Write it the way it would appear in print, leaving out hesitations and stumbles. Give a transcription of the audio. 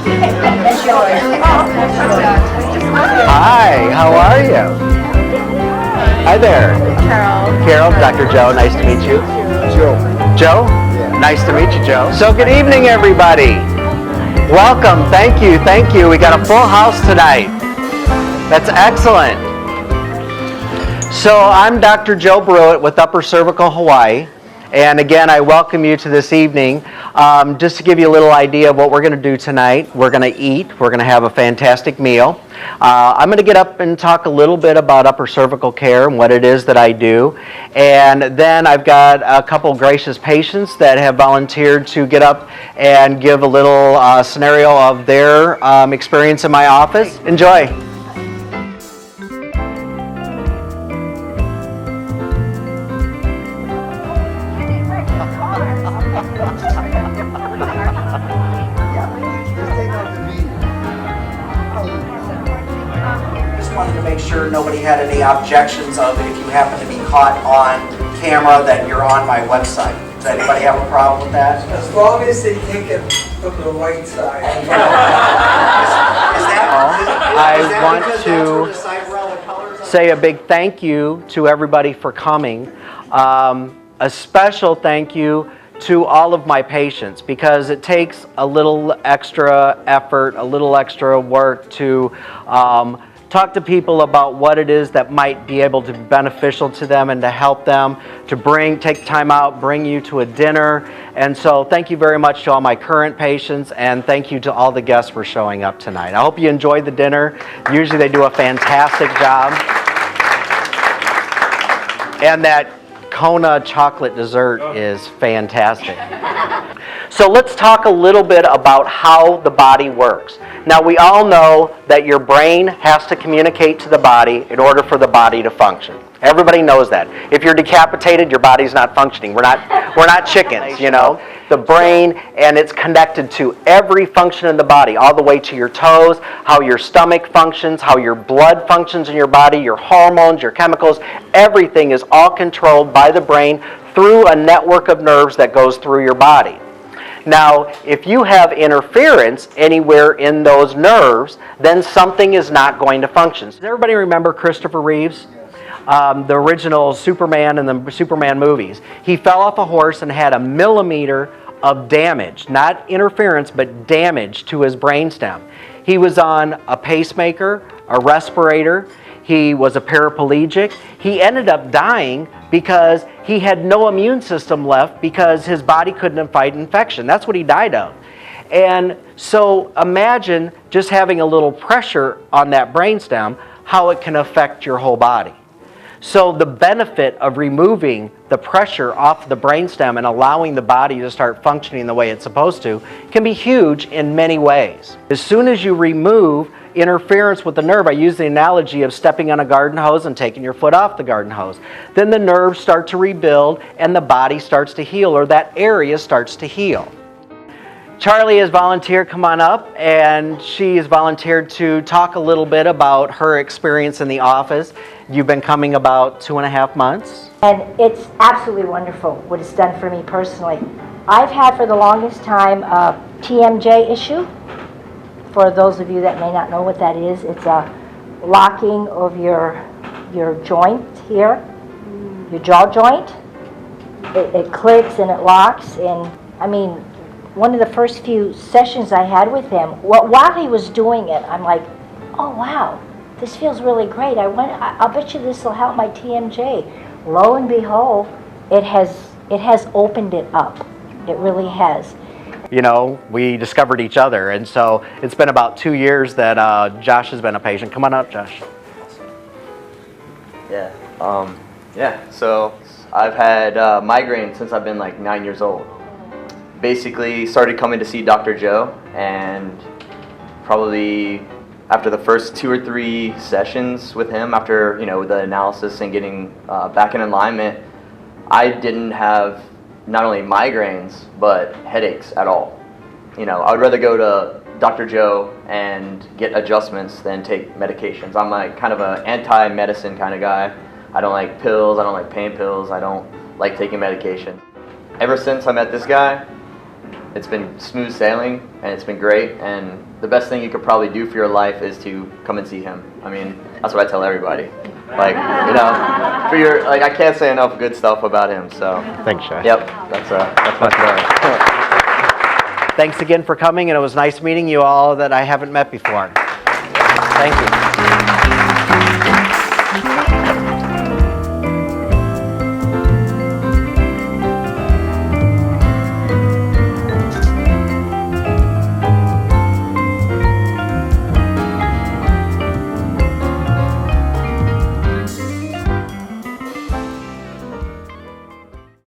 Hi, how are you? Hi there. Carol, Dr. Joe, nice to meet you. Joe? Yeah. Nice to meet you, Joe. So good evening, everybody. Welcome, thank you. We got a full house tonight. That's excellent. So I'm Dr. Joe Breuwet with Upper Cervical Hawaii. And again, I welcome you to this evening. Just to give you a little idea of what we're going to do tonight, we're going to eat. We're going to have a fantastic meal. I'm going to get up and talk a little bit about upper cervical care and what it is that I do. And then I've got a couple gracious patients that have volunteered to get up and give a little scenario of their experience in my office. Enjoy. Nobody had any objections of if you happen to be caught on camera that you're on my website. Does anybody have a problem with that? As long as they take it from the right side. I want to say a big thank you to everybody for coming. A special thank you to all of my patients, because it takes a little extra effort, a little extra work to talk to people about what it is that might be able to be beneficial to them and to help them, to take time out, bring you to a dinner. And so thank you very much to all my current patients, and thank you to all the guests for showing up tonight. I hope you enjoyed the dinner. Usually they do a fantastic job. And that Kona chocolate dessert is fantastic. So let's talk a little bit about how the body works. Now, we all know that your brain has to communicate to the body in order for the body to function. Everybody knows that. If you're decapitated, your body's not functioning. We're not chickens, you know. The brain, and it's connected to every function in the body, all the way to your toes, how your stomach functions, how your blood functions in your body, your hormones, your chemicals. Everything is all controlled by the brain through a network of nerves that goes through your body. Now, if you have interference anywhere in those nerves, then something is not going to function. Does everybody remember Christopher Reeves? The original Superman in the Superman movies. He fell off a horse and had 1 millimeter of damage, not interference, but damage to his brainstem. He was on a pacemaker, a respirator. He was a paraplegic. He ended up dying because he had no immune system left because his body couldn't fight infection. That's what he died of. And so imagine just having a little pressure on that brainstem, how it can affect your whole body. So the benefit of removing the pressure off the brainstem and allowing the body to start functioning the way it's supposed to can be huge in many ways. As soon as you remove interference with the nerve, I use the analogy of stepping on a garden hose and taking your foot off the garden hose. Then the nerves start to rebuild and the body starts to heal, or that area starts to heal. Charlie has volunteered, come on up, and she has volunteered to talk a little bit about her experience in the office. You've been coming about 2.5 months. And it's absolutely wonderful what it's done for me personally. I've had for the longest time a TMJ issue. For those of you that may not know what that is, it's a locking of your joint here, your jaw joint. It clicks and it locks, and I mean, one of the first few sessions I had with him, while he was doing it, I'm like, oh wow, this feels really great. I'll bet you this will help my TMJ. Lo and behold, it has opened it up. It really has. You know, we discovered each other, and so it's been about 2 years that Josh has been a patient. Come on up, Josh. So I've had migraine since I've been like 9 years old. Basically started coming to see Dr. Joe, and probably after the first 2 or 3 sessions with him, after the analysis and getting back in alignment, I didn't have not only migraines but headaches at all. I would rather go to Dr. Joe and get adjustments than take medications. I'm like kind of an anti-medicine kind of guy. I don't like pills, I don't like pain pills, I don't like taking medication. Ever since I met this guy, it's been smooth sailing, and it's been great. And the best thing you could probably do for your life is to come and see him. I mean, that's what I tell everybody. Like, you know, for your, like, I can't say enough good stuff about him. So Thanks, Shay. yep, that's my story. Thanks again for coming, and it was nice meeting you all that I haven't met before. Thank you.